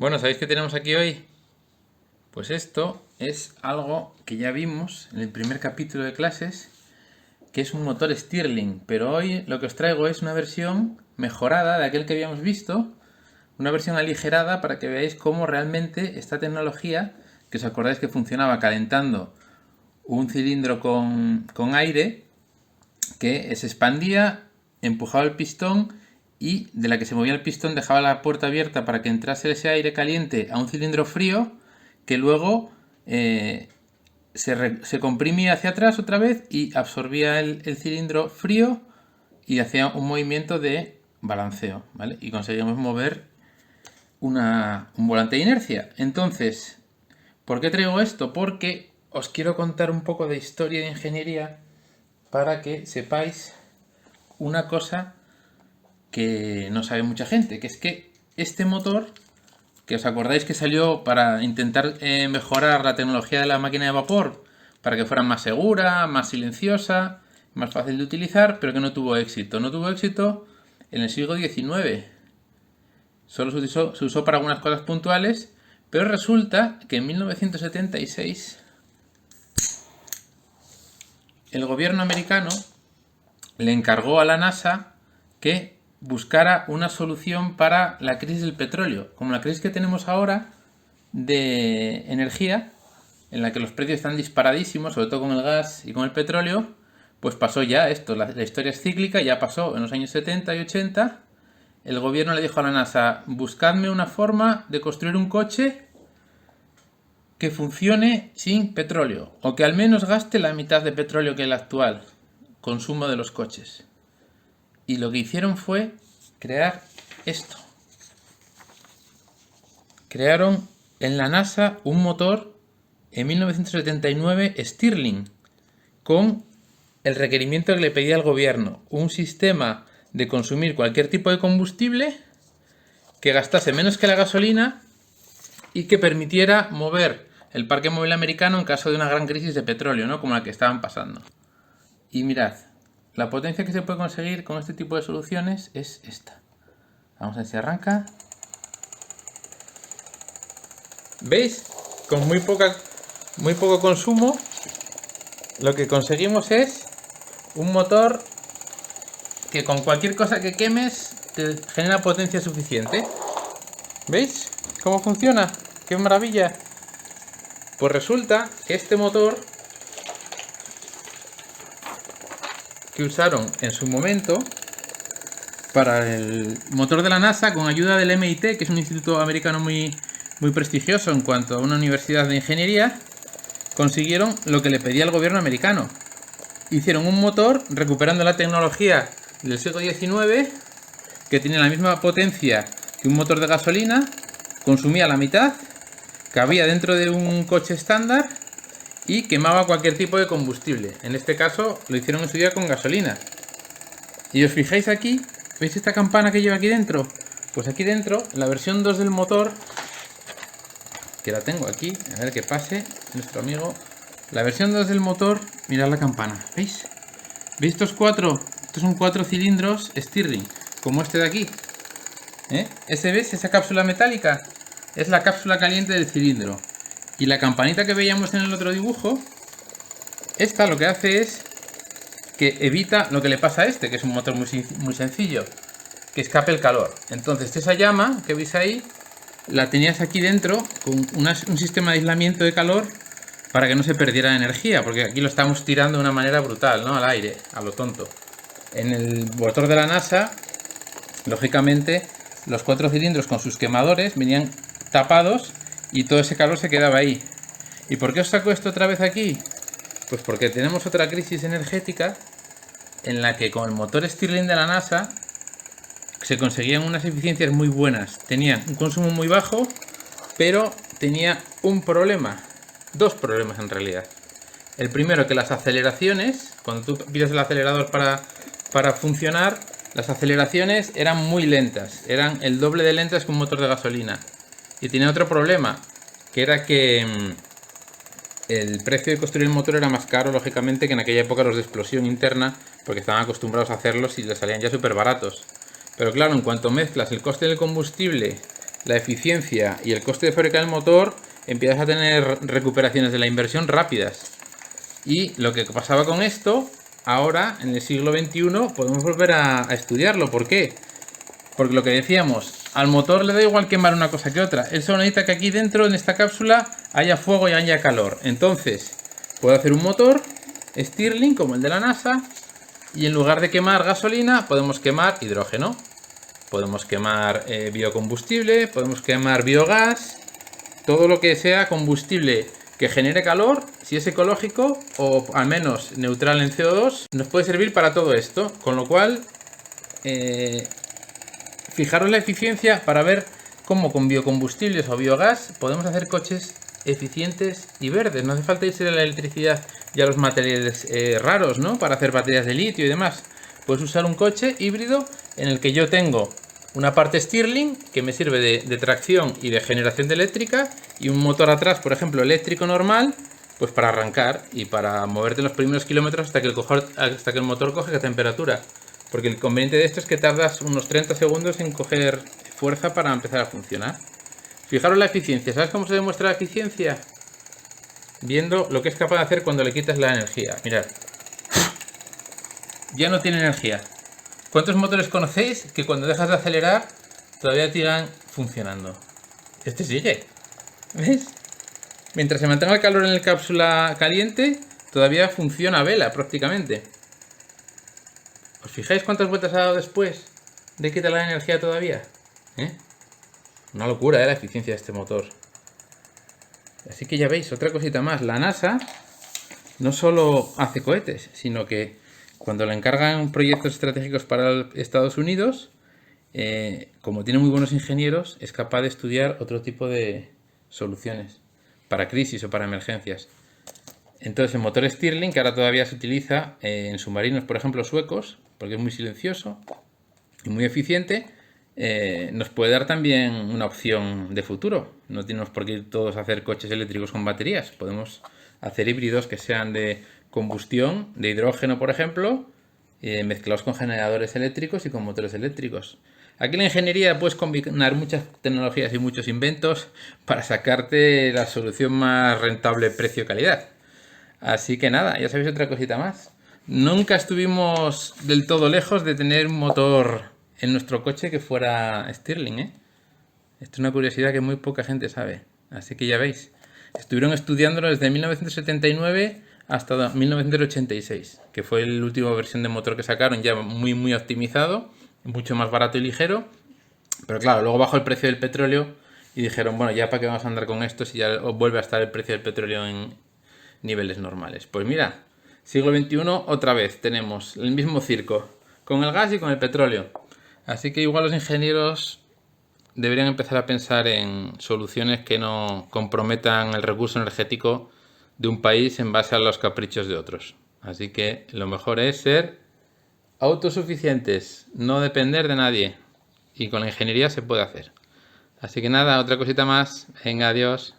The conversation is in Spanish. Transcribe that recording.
Bueno, ¿sabéis qué tenemos aquí hoy? Pues esto es algo que ya vimos en el primer capítulo de clases, que es un motor Stirling, pero hoy lo que os traigo es una versión mejorada de aquel que habíamos visto, una versión aligerada para que veáis cómo realmente esta tecnología, que os acordáis que funcionaba calentando un cilindro con aire, que se expandía, empujaba el pistón y de la que se movía el pistón dejaba la puerta abierta para que entrase ese aire caliente a un cilindro frío que luego se comprimía hacia atrás otra vez y absorbía el cilindro frío y hacía un movimiento de balanceo, ¿vale? Y conseguimos mover un volante de inercia. Entonces, ¿por qué traigo esto? Porque os quiero contar un poco de historia de ingeniería para que sepáis una cosa que no sabe mucha gente, que es que este motor, que os acordáis que salió para intentar mejorar la tecnología de la máquina de vapor, para que fuera más segura, más silenciosa, más fácil de utilizar, pero que no tuvo éxito. No tuvo éxito en el siglo XIX. Solo se usó para algunas cosas puntuales, pero resulta que en 1976 el gobierno americano le encargó a la NASA que buscara una solución para la crisis del petróleo. Como la crisis que tenemos ahora de energía, en la que los precios están disparadísimos, sobre todo con el gas y con el petróleo, pues pasó ya esto. La historia es cíclica, ya pasó en los años 70 y 80. El gobierno le dijo a la NASA, buscadme una forma de construir un coche que funcione sin petróleo, o que al menos gaste la mitad de petróleo que el actual consumo de los coches. Y lo que hicieron fue crear esto. Crearon en la NASA un motor en 1979 Stirling, con el requerimiento que le pedía el gobierno, un sistema de consumir cualquier tipo de combustible que gastase menos que la gasolina y que permitiera mover el parque móvil americano en caso de una gran crisis de petróleo, ¿no? Como la que estaban pasando. Y mirad, la potencia que se puede conseguir con este tipo de soluciones es esta. Vamos a ver si arranca. ¿Veis? Con muy poco consumo, lo que conseguimos es un motor que con cualquier cosa que quemes te genera potencia suficiente. ¿Veis cómo funciona? ¡Qué maravilla! Pues resulta que este motor que usaron en su momento para el motor de la NASA con ayuda del MIT, que es un instituto americano muy prestigioso en cuanto a una universidad de ingeniería, consiguieron lo que le pedía el gobierno americano. Hicieron un motor recuperando la tecnología del siglo XIX que tenía la misma potencia que un motor de gasolina, consumía la mitad, cabía dentro de un coche estándar y quemaba cualquier tipo de combustible. En este caso lo hicieron en su día con gasolina. Y os fijáis aquí, ¿veis esta campana que lleva aquí dentro? Pues aquí dentro, la versión 2 del motor, que la tengo aquí, a ver que pase nuestro amigo. La versión 2 del motor, mirad la campana, ¿veis? ¿Veis estos cuatro? Estos son 4 cilindros Stirling, como este de aquí. ¿Ves? Esa cápsula metálica es la cápsula caliente del cilindro. Y la campanita que veíamos en el otro dibujo, esta lo que hace es que evita lo que le pasa a este, que es un motor muy sencillo, que escape el calor. Entonces esa llama que veis ahí, la tenías aquí dentro con un sistema de aislamiento de calor para que no se perdiera energía, porque aquí lo estamos tirando de una manera brutal, ¿no? Al aire, a lo tonto. En el motor de la NASA, lógicamente, los 4 cilindros con sus quemadores venían tapados y todo ese calor se quedaba ahí. ¿Y por qué os saco esto otra vez aquí? Pues porque tenemos otra crisis energética en la que con el motor Stirling de la NASA se conseguían unas eficiencias muy buenas. Tenían un consumo muy bajo, pero tenía un problema. 2 problemas en realidad. El primero, que las aceleraciones, cuando tú pides el acelerador para funcionar, las aceleraciones eran muy lentas. Eran el doble de lentas que un motor de gasolina. Y tenía otro problema, que era que el precio de construir el motor era más caro, lógicamente, que en aquella época los de explosión interna, porque estaban acostumbrados a hacerlos y les salían ya súper baratos. Pero claro, en cuanto mezclas el coste del combustible la eficiencia y el coste de fabricar el motor, empiezas a tener recuperaciones de la inversión rápidas. Y lo que pasaba con esto, ahora en el siglo XXI podemos volver a estudiarlo. ¿Por qué? Porque lo que decíamos, al motor le da igual quemar una cosa que otra. Él solo necesita que aquí dentro, en esta cápsula, haya fuego y haya calor. Entonces, puedo hacer un motor Stirling como el de la NASA, y en lugar de quemar gasolina, podemos quemar hidrógeno. Podemos quemar biocombustible, podemos quemar biogás, todo lo que sea combustible que genere calor, si es ecológico o al menos neutral en CO2, nos puede servir para todo esto. Con lo cual, fijaros la eficiencia para ver cómo con biocombustibles o biogás podemos hacer coches eficientes y verdes. No hace falta irse de la electricidad y a los materiales raros, ¿no? Para hacer baterías de litio y demás. Puedes usar un coche híbrido en el que yo tengo una parte Stirling que me sirve de tracción y de generación de eléctrica, y un motor atrás, por ejemplo, eléctrico normal, pues para arrancar y para moverte los primeros kilómetros hasta que el motor coge temperatura. Porque el conveniente de esto es que tardas unos 30 segundos en coger fuerza para empezar a funcionar. Fijaros la eficiencia. ¿Sabes cómo se demuestra la eficiencia? Viendo lo que es capaz de hacer cuando le quitas la energía. Mirad. Ya no tiene energía. ¿Cuántos motores conocéis que cuando dejas de acelerar todavía sigan funcionando? Este sigue. ¿Ves? Mientras se mantenga el calor en la cápsula caliente, todavía funciona a vela prácticamente. ¿Os fijáis cuántas vueltas ha dado después de quitar la energía todavía? Una locura, la eficiencia de este motor. Así que ya veis, otra cosita más. La NASA no solo hace cohetes, sino que cuando le encargan proyectos estratégicos para Estados Unidos, como tiene muy buenos ingenieros, es capaz de estudiar otro tipo de soluciones para crisis o para emergencias. Entonces el motor Stirling, que ahora todavía se utiliza en submarinos, por ejemplo, suecos, porque es muy silencioso y muy eficiente, nos puede dar también una opción de futuro. No tenemos por qué ir todos a hacer coches eléctricos con baterías. Podemos hacer híbridos que sean de combustión, de hidrógeno, por ejemplo, mezclados con generadores eléctricos y con motores eléctricos. Aquí en la ingeniería puedes combinar muchas tecnologías y muchos inventos para sacarte la solución más rentable precio-calidad. Así que nada, ya sabéis, otra cosita más. Nunca estuvimos del todo lejos de tener un motor en nuestro coche que fuera Stirling, Esto es una curiosidad que muy poca gente sabe. Así que ya veis, estuvieron estudiándolo desde 1979 hasta 1986, que fue la última versión de motor que sacaron, ya muy optimizado, mucho más barato y ligero. Pero claro, luego bajó el precio del petróleo y dijeron, bueno, ya para qué vamos a andar con esto si ya vuelve a estar el precio del petróleo en niveles normales. Pues mira, siglo XXI otra vez tenemos el mismo circo, con el gas y con el petróleo. Así que igual los ingenieros deberían empezar a pensar en soluciones que no comprometan el recurso energético de un país en base a los caprichos de otros. Así que lo mejor es ser autosuficientes, no depender de nadie. Y con la ingeniería se puede hacer. Así que nada, otra cosita más. Venga, adiós.